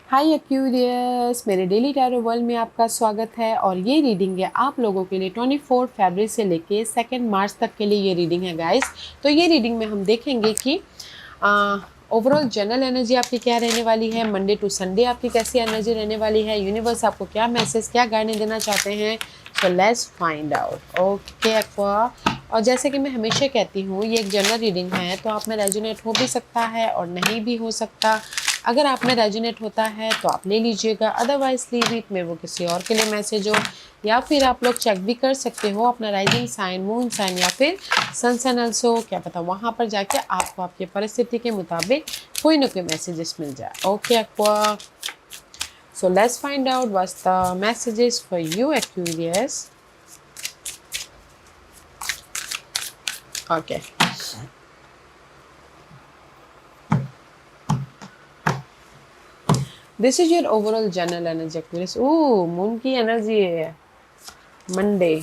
हाय Aquarius, मेरे daily tarot world में आपका स्वागत है। और ये रीडिंग है आप लोगों के लिए 24 फरवरी से लेके 2 मार्च तक के लिए ये रीडिंग है गाइस। तो ये रीडिंग में हम देखेंगे कि ओवरऑल जनरल एनर्जी आपकी क्या रहने वाली है, मंडे टू संडे आपकी कैसी एनर्जी रहने वाली है, यूनिवर्स आपको क्या मैसेज क्या गाइडेंस देना चाहते हैं। So let's find out. Okay aqua. और जैसे कि मैं हमेशा कहती हूँ, ये एक जनरल रीडिंग है तो आप में रेजोनेट हो भी सकता है और नहीं भी हो सकता। अगर आप में रेजोनेट होता है तो आप ले लीजिएगा, अदरवाइज लीव इट, में वो किसी और के लिए मैसेज हो। या फिर आप लोग चेक भी कर सकते हो अपना राइजिंग साइन, मून साइन या फिर सन साइन ऑल्सो, क्या पता वहाँ पर जाके आपको आपकी परिस्थिति के मुताबिक कोई ना कोई मैसेजेस मिल जाए। Okay aqua, so let's find out what's the messages for you Aquarius. Okay, this is your overall general energy Aquarius. Oh, moon की एनर्जी है। Monday,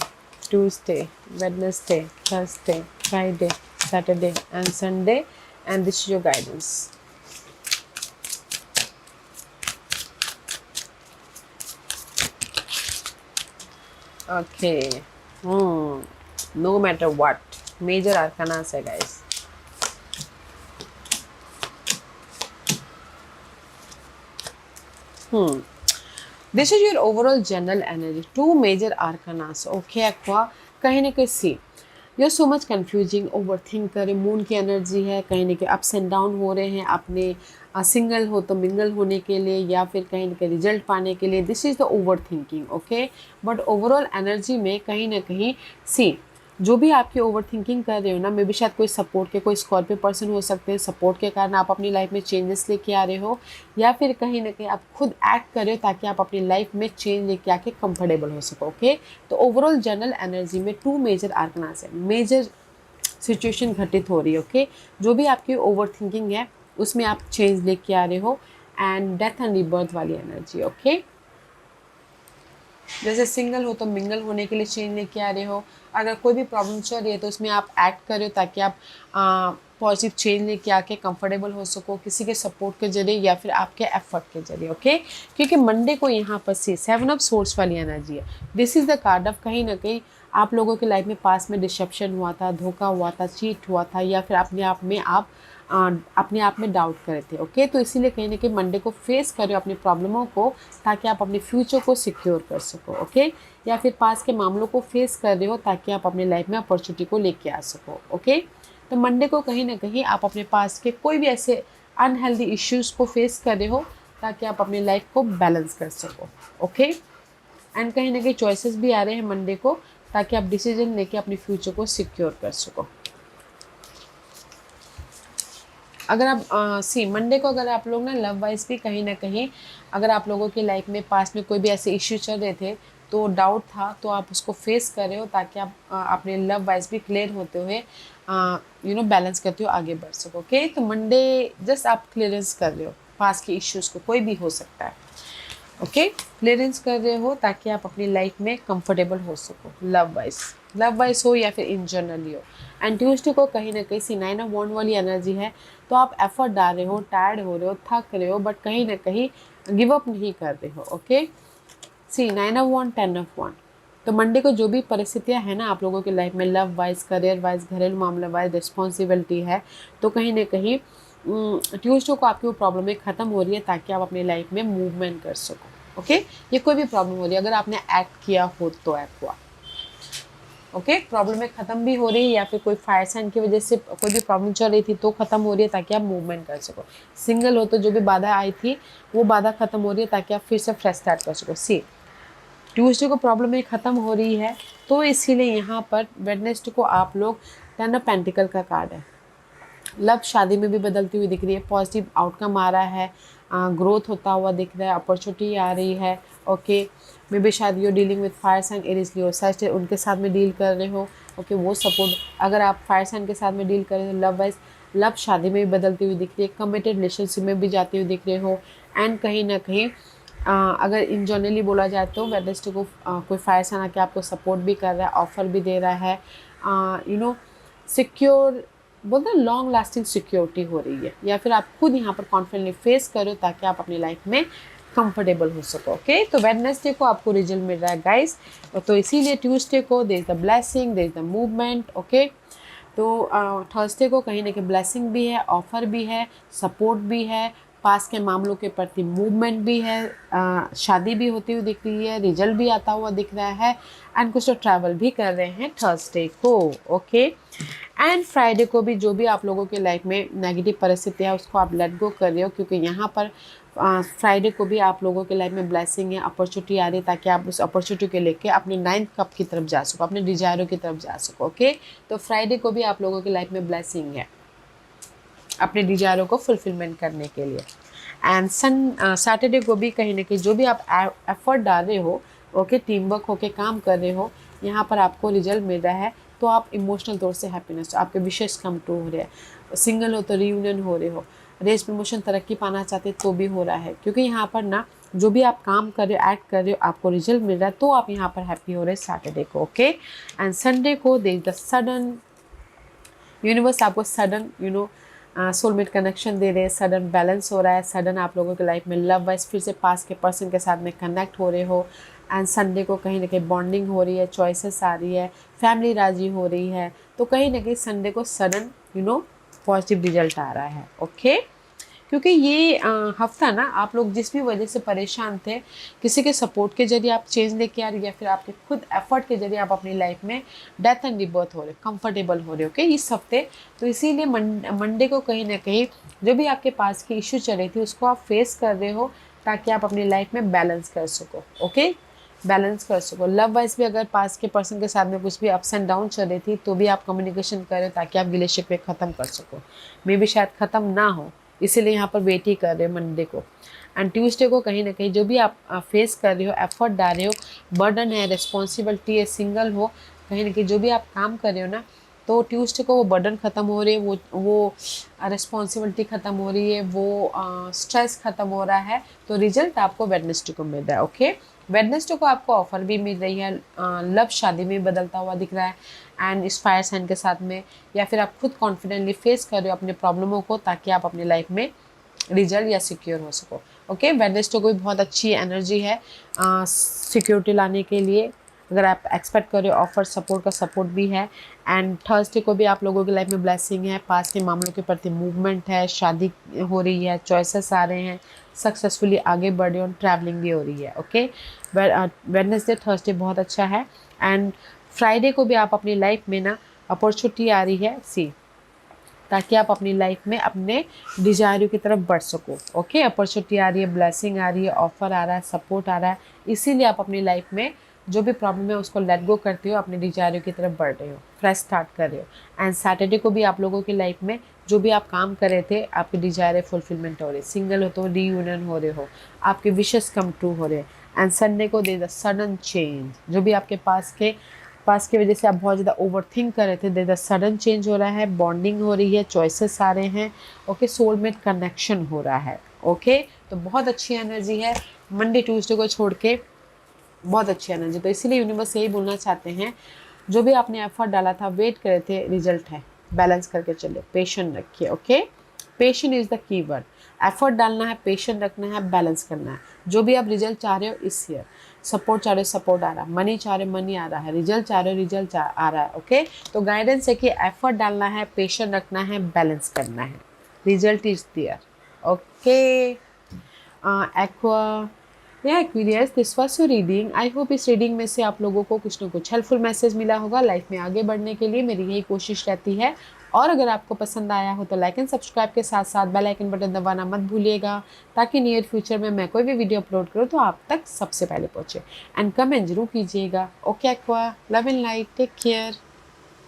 Tuesday, Wednesday, Thursday, Friday, Saturday and Sunday, and this is your guidance. Okay. No matter what, major arcana है guys. This is your overall general energy. 2 major arcanas. Okay aqua, कहीं ना कहीं see you so much confusing, overthink करें, moon की energy है, कहीं ना कहीं अप्स एंड डाउन हो रहे हैं अपने सिंगल हो तो मिंगल होने के लिए या फिर कहीं ना कहीं रिजल्ट पाने के लिए। This is the over thinking. Okay, but overall energy में कहीं ना कहीं सी जो भी आपकी ओवर थिंकिंग कर रहे हो ना, मे भी शायद कोई सपोर्ट के, कोई स्कॉर्पियो पर्सन हो सकते हैं, सपोर्ट के कारण आप अपनी लाइफ में चेंजेस लेके आ रहे हो, या फिर कहीं ना कहीं आप खुद एक्ट कर रहे हो ताकि आप अपनी लाइफ में चेंज लेके आके कंफर्टेबल हो सको। ओके, तो ओवरऑल जनरल एनर्जी में 2 मेजर आर्कनास है, मेजर सिचुएशन घटित हो रही है। ओके, जो भी आपकी ओवर थिंकिंग है उसमें आप चेंज लेके आ रहे हो, एंड डेथ एंड रिबर्थ वाली एनर्जी। ओके, जैसे सिंगल हो तो मिंगल होने के लिए चेंज लेके आ रहे हो, अगर कोई भी प्रॉब्लम चल रही है तो उसमें आप एक्ट कर रहे हो ताकि आप पॉजिटिव चेंज लेके आके कंफर्टेबल हो सको किसी के सपोर्ट के जरिए या फिर आपके एफर्ट के जरिए। ओके, क्योंकि मंडे को यहाँ पर से 7 ऑफ सोर्स वाली एनर्जी है। This is the card of कहीं ना कहीं आप लोगों की लाइफ में पास में डिसेप्शन हुआ था, धोखा हुआ था, चीट हुआ था, या फिर अपने आप में डाउट करे थे। ओके, तो इसीलिए कहीं ना कहीं मंडे को फेस करो अपनी प्रॉब्लमों को ताकि आप अपने फ्यूचर को सिक्योर कर सको। ओके, या फिर पास के मामलों को फेस कर रहे हो ताकि आप अपनी लाइफ में अपॉर्चुनिटी को लेके आ सको। ओके, तो मंडे को कहीं ना कहीं आप अपने पास के कोई भी ऐसे अनहेल्दी इश्यूज को फेस कर रहे हो ताकि आप अपनी लाइफ को बैलेंस कर सको। ओके, एंड कहीं ना कहीं चॉइसेस भी आ रहे हैं मंडे को ताकि आप डिसीजन लेके अपने फ्यूचर को सिक्योर कर सको। अगर आप मंडे को अगर आप लोग ना लव वाइज भी कहीं ना कहीं अगर आप लोगों की लाइफ में पास में कोई भी ऐसे इश्यू चल रहे थे तो डाउट था तो आप उसको फेस कर रहे हो ताकि आप अपने लव वाइज भी क्लियर होते हुए बैलेंस करते हो आगे बढ़ सको। ओके, तो मंडे जस्ट आप क्लियरेंस कर रहे हो पास के इश्यूज़ को, कोई भी हो सकता है। ओके, क्लियरेंस कर रहे हो ताकि आप अपनी लाइफ में कंफर्टेबल हो सको, लव वाइज हो या फिर इन जनरली हो। एंड ट्यूसडे को कहीं ना कहीं सी 9 ऑफ वॉन्ड वाली एनर्जी है, तो आप एफर्ट डाल रहे हो, टायर्ड हो रहे हो, थक रहे हो, बट कहीं ना कहीं गिव अप नहीं कर रहे हो। Okay, see 9 of wands, 10 of wands. तो मंडे को जो भी परिस्थितियां है ना आप लोगों की लाइफ में, लव वाइज, करियर वाइज, घरेलू मामले वाइज, रिस्पॉन्सिबिलिटी है, तो कहीं ना कहीं ट्यूसडे को आपकी वो प्रॉब्लम ख़त्म हो रही है ताकि आप अपनी लाइफ में मूवमेंट कर सको। ओके, ये कोई भी प्रॉब्लम हो रही है अगर आपने एक्ट किया हो तो आपको ओके प्रॉब्लम में ख़त्म भी हो रही है, या फिर कोई फायर साइन की वजह से कोई भी प्रॉब्लम चल रही थी तो ख़त्म हो रही है ताकि आप मूवमेंट कर सको। सिंगल हो तो जो भी बाधा आई थी वो बाधा ख़त्म हो रही है ताकि आप फिर से फ्रेश स्टार्ट कर सको। सी ट्यूसडे को प्रॉब्लम में ख़त्म हो रही है तो इसीलिए यहाँ पर वेडनेसडे को आप लोग 10 ऑफ पेंटिकल का कार्ड है, लव शादी में भी बदलती हुई दिख रही है, पॉजिटिव आउटकम आ रहा है, ग्रोथ होता हुआ दिख रहा है, अपॉर्चुनिटी आ रही है। ओके, मे बी शायद you dealing with fire sign Aries Leo such उनके साथ में डील कर रहे हो। ओके, वो सपोर्ट अगर आप फायर साइन के साथ में डील कर रहे हो, लव वाइज लव शादी में भी बदलती हुई दिख रही है, कमिटेड रिलेशनशिप में भी जाती हुई दिख रहे हो, एंड कहीं ना कहीं अगर इन जनरली बोला जाए तो वेडनेसडे को कोई फायर साइन आके आपको सपोर्ट भी कर रहा है, ऑफर भी दे रहा है, सिक्योर बोलते हैं, लॉन्ग लास्टिंग सिक्योरिटी हो रही है, या फिर आप खुद यहाँ पर कॉन्फिडेंटली फेस करो ताकि आप अपनी लाइफ में कंफर्टेबल हो सको। ओके, तो वेडनेसडे को आपको रिजल्ट मिल रहा है गाइस, तो इसीलिए ट्यूसडे को there is the blessing, there is the movement. Okay, तो थर्सडे को कहीं ना कहीं ब्लेसिंग भी है, ऑफर भी है, सपोर्ट भी है, पास के मामलों के प्रति मूवमेंट भी है, शादी भी होती हुई दिख रही है, रिजल्ट भी आता हुआ दिख रहा है, एंड कुछ तो ट्रैवल भी कर रहे हैं थर्सडे को। ओके, एंड फ्राइडे को भी जो भी आप लोगों के लाइफ में नेगेटिव परिस्थिति है उसको आप लेट गो कर रहे हो, क्योंकि यहाँ पर फ्राइडे को भी आप लोगों के लाइफ में ब्लेसिंग है, अपॉर्चुनिटी आ रही है, ताकि आप उस अपॉर्चुनिटी को लेके अपने 9th कप की तरफ जा सको, अपने डिजायरों की तरफ जा सको। ओके, तो फ्राइडे को भी आप लोगों की लाइफ में ब्लेसिंग है अपने डिजायरों को फुलफिलमेंट करने के लिए। एंड सैटरडे को भी कहीं ना कहीं जो भी आप एफर्ट डाल रहे हो, ओके, टीम वर्क होके काम कर रहे हो, यहाँ पर आपको रिजल्ट मिल रहा है, तो आप इमोशनल तौर से हैप्पीनेस, आपके विशेष कम ट्रू हो रहे हैं। सिंगल हो तो रीयूनियन हो रहे हो, रेस प्रमोशन तरक्की पाना चाहते तो भी हो रहा है, क्योंकि यहाँ पर ना जो भी आप काम कर रहे हो, एक्ट कर रहे हो, आपको रिजल्ट मिल रहा है, तो आप यहाँ पर हैप्पी हो रहे हैं सैटरडे को। ओके, एंड संडे को there is the sudden, universe आपको सडन सोलमेट कनेक्शन दे रहे हैं, सडन बैलेंस हो रहा है, सडन आप लोगों के लाइफ में लव वाइज फिर से पास के पर्सन के साथ में कनेक्ट हो रहे हो, एंड संडे को कहीं ना कहीं बॉन्डिंग हो रही है, चॉइसेस आ रही है, फैमिली राजी हो रही है, तो कहीं ना कहीं संडे को सडन पॉजिटिव रिजल्ट आ रहा है। ओके, क्योंकि ये हफ्ता ना आप लोग जिस भी वजह से परेशान थे, किसी के सपोर्ट के जरिए आप चेंज लेके आ रहे हो, या फिर आपके खुद एफर्ट के जरिए आप अपनी लाइफ में डेथ एंड रिबर्थ हो रहे, कंफर्टेबल हो रहे। ओके, इस हफ्ते तो इसीलिए मंडे को कहीं ना कहीं जो भी आपके पास की इश्यू चल रही थी उसको आप फेस कर रहे हो, ताकि आप अपनी लाइफ में बैलेंस कर सको। ओके, बैलेंस कर सको। लव वाइज भी अगर पास के पर्सन के साथ में कुछ भी अप्स एंड डाउन चल रही थी, तो भी आप कम्युनिकेशन करें, ताकि आप गिले शिकवे ख़त्म कर सको। मे भी शायद ख़त्म ना हो, इसीलिए यहाँ पर वेट ही कर रहे हो मंडे को। एंड ट्यूसडे को कहीं ना कहीं जो भी आप फेस कर रहे हो, एफर्ट डाल रहे हो, बर्डन है, रिस्पॉन्सिबिलिटी है, सिंगल हो, कहीं ना कहीं जो भी आप काम कर रहे हो ना, तो ट्यूसडे को वो बर्डन ख़त्म हो रही है, वो रिस्पॉन्सिबिलिटी ख़त्म हो रही है, वो स्ट्रेस ख़त्म हो रहा है, तो रिजल्ट आपको वेडनेसडे को मिल रहा है। ओके, वेडनेसडे को आपको ऑफर भी मिल रही है, लव शादी में बदलता हुआ दिख रहा है, एंड इस फायर साइन के साथ में, या फिर आप खुद कॉन्फिडेंटली फेस कर रहे हो अपने प्रॉब्लमों को, ताकि आप अपनी लाइफ में रिजल्ट या सिक्योर हो सको। ओके, वेडनेसडे को भी बहुत अच्छी एनर्जी है सिक्योरिटी लाने के लिए, अगर आप एक्सपेक्ट कर रहे हो ऑफर, सपोर्ट का सपोर्ट भी है। एंड थर्सडे को भी आप लोगों की लाइफ में ब्लेसिंग है, पास के मामलों के प्रति मूवमेंट है, शादी हो रही है, चॉइसेस आ रहे हैं, सक्सेसफुली आगे बढ़ रहे हो, ट्रैवलिंग भी हो रही है। ओके, वेडनेसडे थर्सडे बहुत अच्छा है। एंड फ्राइडे को भी आप अपनी लाइफ में ना अपॉर्चुनिटी आ रही है ताकि आप अपनी लाइफ में अपने डिजायरों की तरफ बढ़ सको। ओके, अपॉर्चुनिटी आ रही है, ब्लेसिंग आ रही है, ऑफर आ रहा है, सपोर्ट आ रहा है, इसीलिए आप अपनी लाइफ में जो भी प्रॉब्लम है उसको लेट गो करते हो, अपने डिजायरों की तरफ बढ़ रहे हो, फ्रेश स्टार्ट कर रहे हो। एंड सैटरडे को भी आप लोगों की लाइफ में जो भी आप काम कर रहे थे, आपके डिजायर फुलफिलमेंट हो रहे, सिंगल हो तो रीयूनियन हो रहे हो, आपके विशेस कम ट्रू हो रहे। एंड संडे को दे द सडन चेंज, जो भी आपके पास की वजह से आप बहुत ज़्यादा ओवर थिंक कर रहे थे, दे द सडन चेंज हो रहा है, बॉन्डिंग हो रही है, चॉइसेस आ रहे हैं। ओके, सोलमेट कनेक्शन हो रहा है। ओके, तो बहुत अच्छी एनर्जी है मंडे ट्यूसडे को छोड़ के, बहुत अच्छी एनर्जी। तो इसीलिए यूनिवर्स यही बोलना चाहते हैं, जो भी आपने एफर्ट डाला था, वेट करे थे, रिजल्ट है, बैलेंस करके चलिए, पेशेंट रखिए। Okay, patient is the key word, effort डालना है, पेशेंट रखना है, बैलेंस करना है। जो भी आप रिजल्ट चाह रहे हो इस ईयर, सपोर्ट चाह रहे हो सपोर्ट आ रहा है, मनी चाह रहे हो मनी आ रहा है, रिजल्ट चाह रहे हो रिजल्ट आ रहा है। ओके, तो गाइडेंस है कि एफर्ट डालना है, पेशेंट रखना है, बैलेंस करना है, result is there. Okay, aqua या Aquarius, this was your reading. I hope इस रीडिंग में से आप लोगों को कुछ ना कुछ हेल्पफुल मैसेज मिला होगा। लाइफ में आगे बढ़ने के लिए मेरी यही कोशिश रहती है, और अगर आपको पसंद आया हो तो लाइक एंड सब्सक्राइब के साथ साथ बेल आइकन बटन दबाना मत भूलिएगा, ताकि नियर फ्यूचर में मैं कोई भी वीडियो अपलोड करूँ तो आप तक सबसे पहले पहुँचे। एंड कमेंट जरूर कीजिएगा। Okay aqua, love and light, take care.